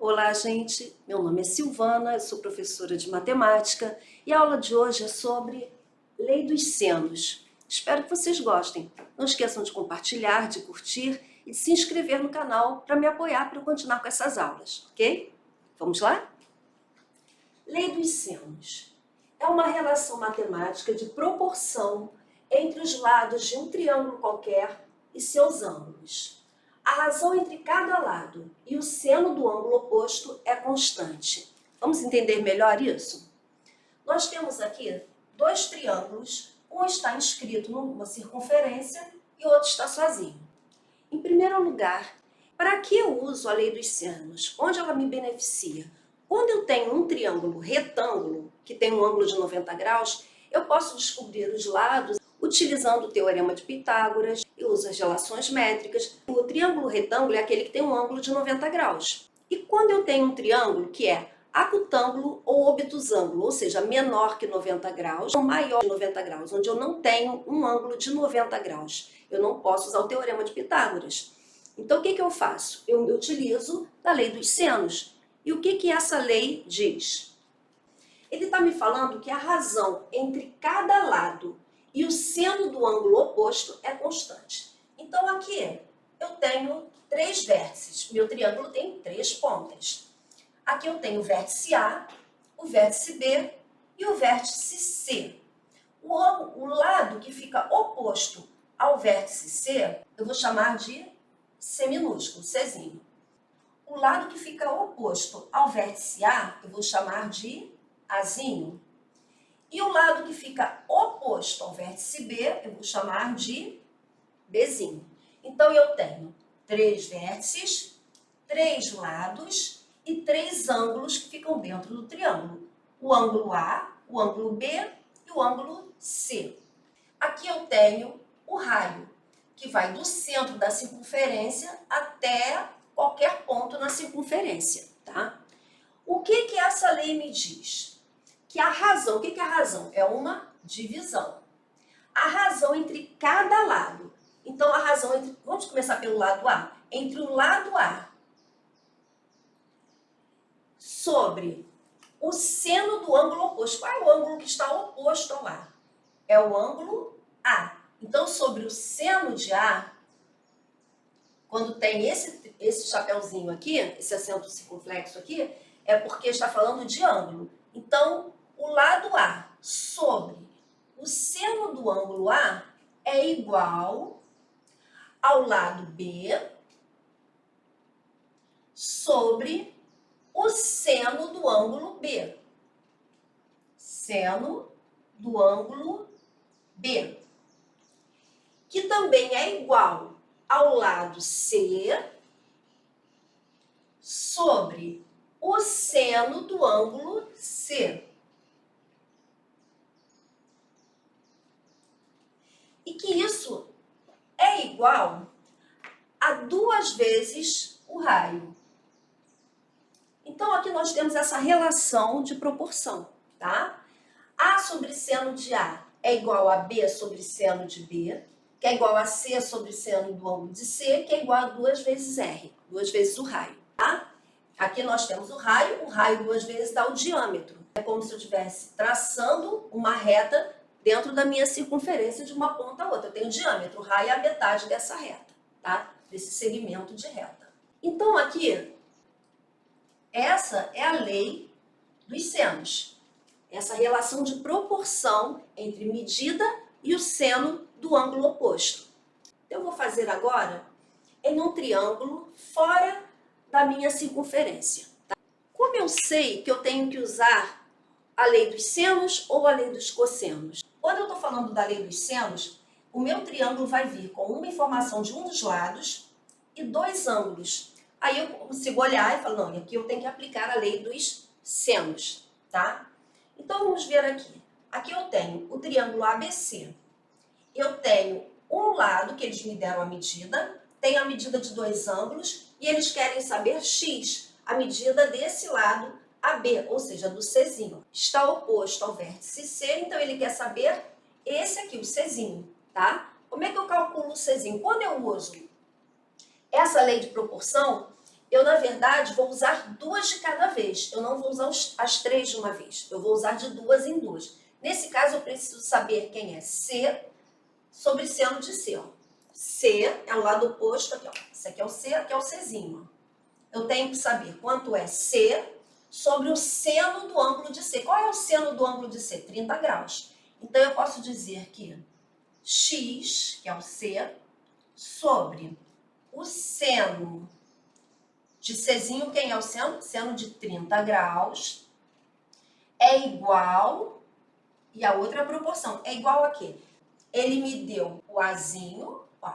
Olá, gente! Meu nome é Silvana, eu sou professora de matemática e a aula de hoje é sobre lei dos senos. Espero que vocês gostem. Não esqueçam de compartilhar, de curtir e de se inscrever no canal para me apoiar para eu continuar com essas aulas, ok? Vamos lá? Lei dos senos é uma relação matemática de proporção entre os lados de um triângulo qualquer e seus ângulos. A razão entre cada lado e o seno do ângulo oposto é constante. Vamos entender melhor isso? Nós temos aqui dois triângulos, um está inscrito numa circunferência e o outro está sozinho. Em primeiro lugar, para que eu uso a lei dos senos? Onde ela me beneficia? Quando eu tenho um triângulo retângulo, que tem um ângulo de 90 graus, eu posso descobrir os lados utilizando o teorema de Pitágoras, eu uso as relações métricas. O triângulo retângulo é aquele que tem um ângulo de 90 graus. E quando eu tenho um triângulo que é acutângulo ou obtusângulo, ou seja, menor que 90 graus, ou maior que 90 graus, onde eu não tenho um ângulo de 90 graus, eu não posso usar o teorema de Pitágoras. Então, o que eu faço? Eu utilizo a lei dos senos. E o que essa lei diz? Ele está me falando que a razão entre cada lado e o seno do ângulo oposto é constante. Então, aqui eu tenho três vértices. Meu triângulo tem três pontas. Aqui eu tenho o vértice A, o vértice B e o vértice C. O lado que fica oposto ao vértice C, eu vou chamar de C minúsculo, Czinho. O lado que fica oposto ao vértice A, eu vou chamar de Azinho. E o lado que fica oposto ao vértice B, eu vou chamar de Bzinho. Então, eu tenho três vértices, três lados e três ângulos que ficam dentro do triângulo. O ângulo A, o ângulo B e o ângulo C. Aqui eu tenho o raio, que vai do centro da circunferência até qualquer ponto na circunferência, tá? O que essa lei me diz? Que a razão, o que é a razão? É uma divisão. A razão entre cada lado. Então, a razão entre, vamos começar pelo lado A. Entre o lado A sobre o seno do ângulo oposto. Qual é o ângulo que está oposto ao A? É o ângulo A. Então, sobre o seno de A, quando tem esse chapeuzinho aqui, esse acento circunflexo aqui, é porque está falando de ângulo. Então, o lado A sobre o seno do ângulo A é igual ao lado B sobre o seno do ângulo B. Seno do ângulo B. Que também é igual ao lado C sobre o seno do ângulo C. E que isso é igual a 2 vezes o raio. Então, aqui nós temos essa relação de proporção, tá? A sobre seno de A é igual a B sobre seno de B, que é igual a C sobre seno do ângulo de C, que é igual a 2 vezes R, 2 vezes o raio, tá? Aqui nós temos o raio 2 vezes dá o diâmetro. É como se eu estivesse traçando uma reta dentro da minha circunferência de uma ponta a outra. Eu tenho o diâmetro, o raio é a metade dessa reta, tá? Desse segmento de reta. Então, aqui, essa é a lei dos senos. Essa relação de proporção entre medida e o seno do ângulo oposto. Eu vou fazer agora em um triângulo fora da minha circunferência. Tá? Como eu sei que eu tenho que usar a lei dos senos ou a lei dos cossenos? Quando eu estou falando da lei dos senos, o meu triângulo vai vir com uma informação de um dos lados e dois ângulos. Aí eu consigo olhar e falo, não, aqui eu tenho que aplicar a lei dos senos, tá? Então, vamos ver aqui. Aqui eu tenho o triângulo ABC. Eu tenho um lado que eles me deram a medida, tem a medida de dois ângulos e eles querem saber X, a medida desse lado AB, ou seja, do Czinho. Está oposto ao vértice C, então ele quer saber esse aqui, o Czinho, tá? Como é que eu calculo o Czinho? Quando eu uso essa lei de proporção, Eu, na verdade, vou usar duas de cada vez. Eu não vou usar as três de uma vez. Eu vou usar de duas em duas. Nesse caso, eu preciso saber quem é C sobre seno de C. Ó. C é o lado oposto aqui. Ó. Esse aqui é o C, aqui é o Czinho. Eu tenho que saber quanto é C sobre o seno do ângulo de C. Qual é o seno do ângulo de C? 30 graus. Então, eu posso dizer que X, que é o C, sobre o seno de Czinho, quem é o seno? Seno de 30 graus, é igual, e a outra proporção, é igual a quê? Ele me deu o Azinho, ó,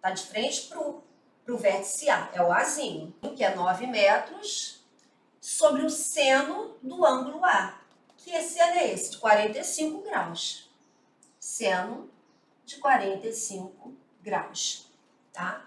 tá de frente pro vértice A, é o Azinho, que é 9 metros, sobre o seno do ângulo A. Que seno é esse? De 45 graus. Seno de 45 graus, tá?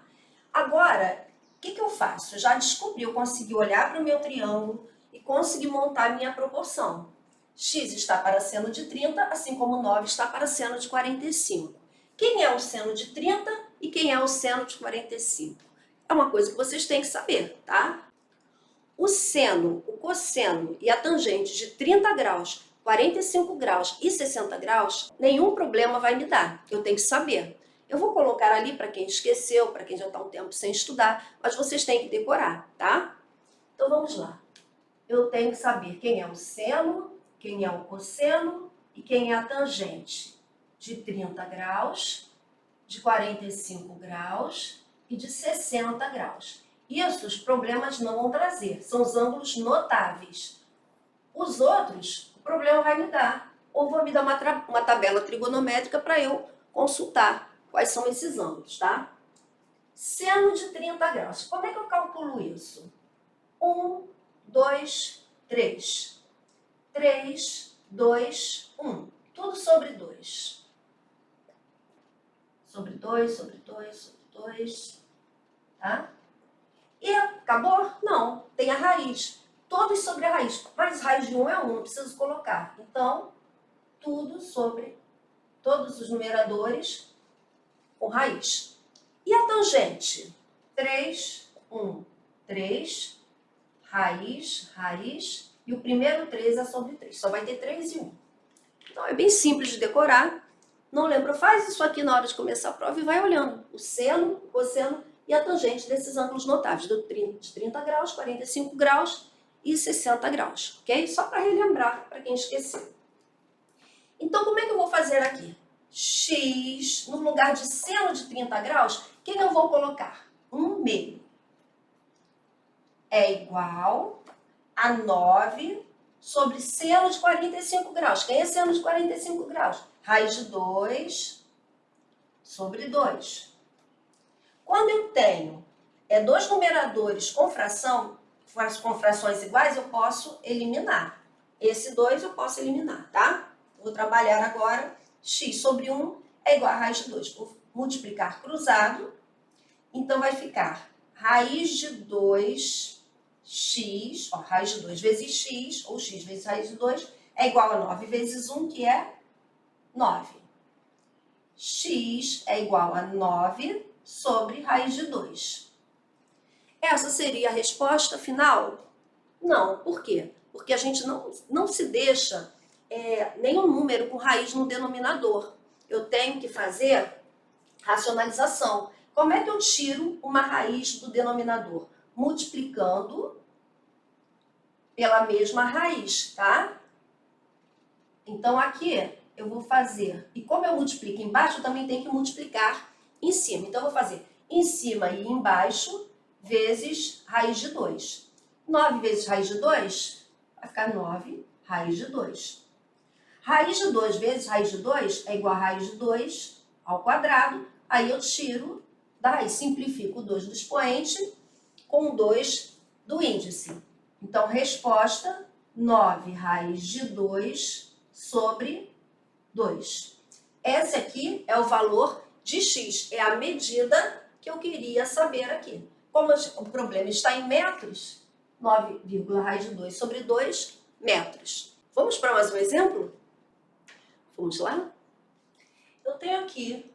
Agora, o que eu faço? Eu já descobri, eu consegui olhar para o meu triângulo e consegui montar a minha proporção. X está para seno de 30, assim como 9 está para seno de 45. Quem é o seno de 30 e quem é o seno de 45? É uma coisa que vocês têm que saber, tá? O seno, o cosseno e a tangente de 30 graus, 45 graus e 60 graus, nenhum problema vai me dar. Eu tenho que saber. Eu vou colocar ali para quem esqueceu, para quem já está um tempo sem estudar, mas vocês têm que decorar, tá? Então vamos lá. Eu tenho que saber quem é o seno, quem é o cosseno e quem é a tangente de 30 graus, de 45 graus e de 60 graus. Isso os problemas não vão trazer, são os ângulos notáveis. Os outros, o problema vai me dar, ou vou me dar uma tabela trigonométrica para eu consultar quais são esses ângulos, tá? Seno de 30 graus, como é que eu calculo isso? 1, 2, 3. 3, 2, 1. Tudo sobre 2. Sobre 2, sobre 2, sobre 2, tá? E acabou? Não, tem a raiz. Todos sobre a raiz. Mas raiz de 1 é 1, não preciso colocar. Então, tudo sobre todos os numeradores com raiz. E a tangente? 3, 1, 3, raiz, raiz. E o primeiro 3 é sobre 3. Só vai ter 3 e 1. Então, é bem simples de decorar. Não lembra? Faz isso aqui na hora de começar a prova e vai olhando. O seno, o cosseno e a tangente desses ângulos notáveis, de 30 graus, 45 graus e 60 graus, ok? Só para relembrar, para quem esqueceu. Então, como é que eu vou fazer aqui? X, no lugar de seno de 30 graus, quem eu vou colocar? 1/2. É igual a 9 sobre seno de 45 graus. Quem é seno de 45 graus? Raiz de 2 sobre 2. Quando eu tenho dois numeradores com fração, com frações iguais, eu posso eliminar. Esse 2 eu posso eliminar, tá? Vou trabalhar agora. X sobre 1 é igual a raiz de 2. Vou multiplicar cruzado. Então, vai ficar raiz de 2x, ó, raiz de 2 vezes x, ou x vezes raiz de 2, é igual a 9 vezes 1, que é 9. X é igual a 9 sobre raiz de 2. Essa seria a resposta final? Não. Por quê? Porque a gente não se deixa nenhum número com raiz no denominador. Eu tenho que fazer racionalização. Como é que eu tiro uma raiz do denominador? Multiplicando pela mesma raiz, tá? Então, aqui eu vou fazer, e como eu multiplico embaixo, eu também tenho que multiplicar em cima. Então, eu vou fazer em cima e embaixo vezes raiz de 2. 9 vezes raiz de 2 vai ficar 9 raiz de 2. Raiz de 2 vezes raiz de 2 é igual a raiz de 2 ao quadrado. Aí eu tiro da raiz, simplifico o 2 do expoente com o 2 do índice. Então, resposta, 9 raiz de 2 sobre 2. Esse aqui é o valor de x, é a medida que eu queria saber aqui. Como o problema está em metros, 9, raiz de 2 sobre 2 metros. Vamos para mais um exemplo? Vamos lá? Eu tenho aqui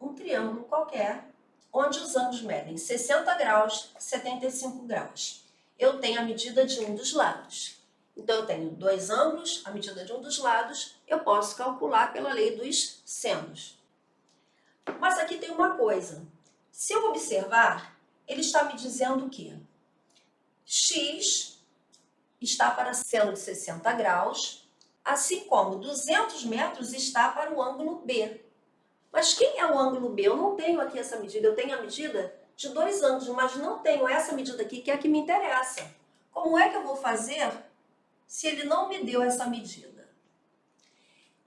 um triângulo qualquer onde os ângulos medem 60 graus, 75 graus. Eu tenho a medida de um dos lados. Então, eu tenho dois ângulos, a medida de um dos lados, eu posso calcular pela lei dos senos. Mas aqui tem uma coisa. Se eu observar, ele está me dizendo que x está para seno de 60 graus, assim como 200 metros está para o ângulo B. Mas quem é o ângulo B? Eu não tenho aqui essa medida, eu tenho a medida de dois ângulos, mas não tenho essa medida aqui, que é a que me interessa. Como é que eu vou fazer se ele não me deu essa medida?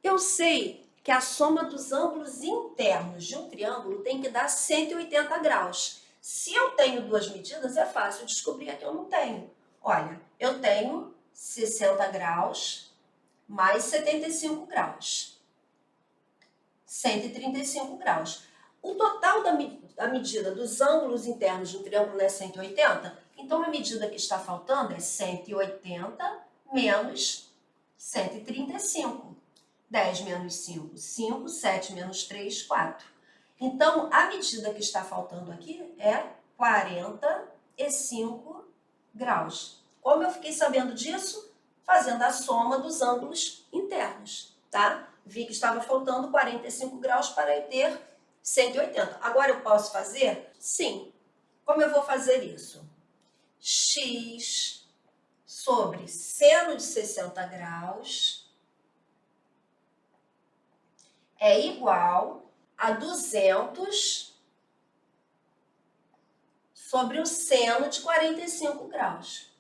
Eu sei que a soma dos ângulos internos de um triângulo tem que dar 180 graus. Se eu tenho duas medidas, é fácil descobrir a que eu não tenho. Olha, eu tenho 60 graus mais 75 graus. 135 graus. O total da medida dos ângulos internos de um triângulo não é 180? Então, a medida que está faltando é 180 menos 135. 10 menos 5, 5. 7 menos 3, 4. Então, a medida que está faltando aqui é 45 graus. Como eu fiquei sabendo disso? Fazendo a soma dos ângulos internos, tá? Vi que estava faltando 45 graus para eu ter 180. Agora eu posso fazer? Sim. Como eu vou fazer isso? X sobre seno de 60 graus é igual a 200 sobre o seno de 45 graus.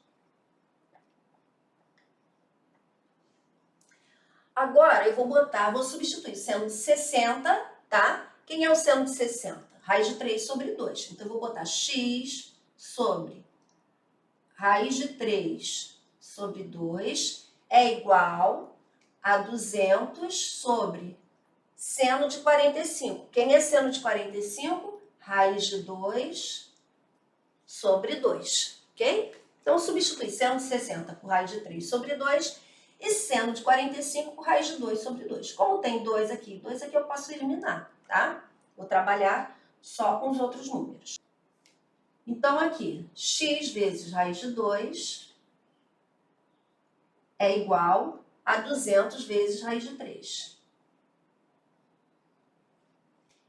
Agora eu vou substituir seno de 60, tá? Quem é o seno de 60? Raiz de 3 sobre 2. Então eu vou botar x sobre raiz de 3 sobre 2 é igual a 200 sobre seno de 45. Quem é seno de 45? Raiz de 2 sobre 2, ok? Então, substitui seno de 60 por raiz de 3 sobre 2 e seno de 45 por raiz de 2 sobre 2. Como tem 2 aqui eu posso eliminar, tá? Vou trabalhar só com os outros números. Então, aqui, x vezes raiz de 2 é igual a 200 vezes raiz de 3.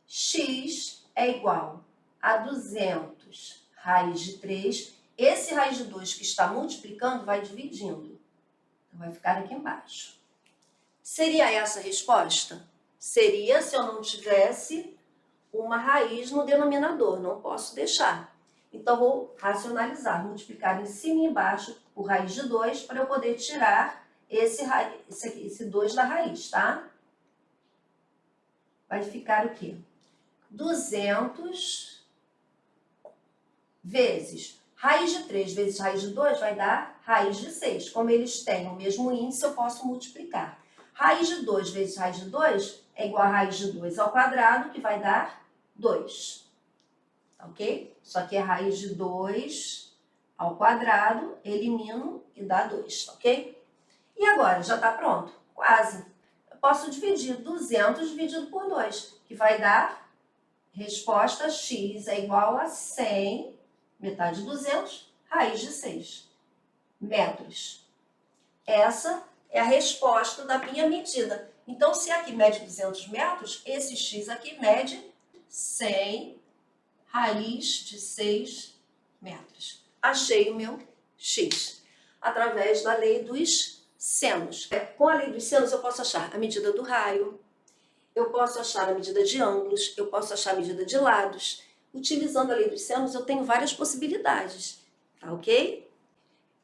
X é igual a 200 raiz de 3. Esse raiz de 2 que está multiplicando vai dividindo. Então, vai ficar aqui embaixo. Seria essa a resposta? Seria se eu não tivesse uma raiz no denominador. Não posso deixar. Então, vou racionalizar, multiplicar em cima e embaixo por raiz de 2 para eu poder tirar esse 2 da raiz, tá? Vai ficar o quê? 200 vezes raiz de 3 vezes raiz de 2 vai dar raiz de 6. Como eles têm o mesmo índice, eu posso multiplicar. Raiz de 2 vezes raiz de 2 é igual a raiz de 2 ao quadrado, que vai dar 2. Ok? Isso aqui é raiz de 2 ao quadrado, elimino e dá 2, ok? E agora, já está pronto? Quase. Eu posso dividir 200 dividido por 2, que vai dar resposta x é igual a 100, metade de 200, raiz de 6 metros. Essa é a resposta da minha medida. Então, se aqui mede 200 metros, esse x aqui mede 100 raiz de 6 metros. Achei o meu x, através da lei dos senos. Com a lei dos senos, eu posso achar a medida do raio, eu posso achar a medida de ângulos, eu posso achar a medida de lados. Utilizando a lei dos senos, eu tenho várias possibilidades, tá ok?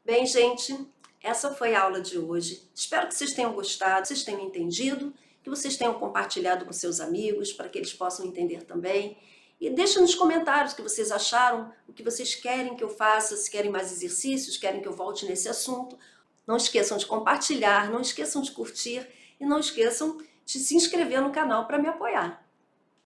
Bem, gente, essa foi a aula de hoje. Espero que vocês tenham gostado, vocês tenham entendido, que vocês tenham compartilhado com seus amigos, para que eles possam entender também. E deixa nos comentários o que vocês acharam, o que vocês querem que eu faça, se querem mais exercícios, querem que eu volte nesse assunto. Não esqueçam de compartilhar, não esqueçam de curtir e não esqueçam de se inscrever no canal para me apoiar.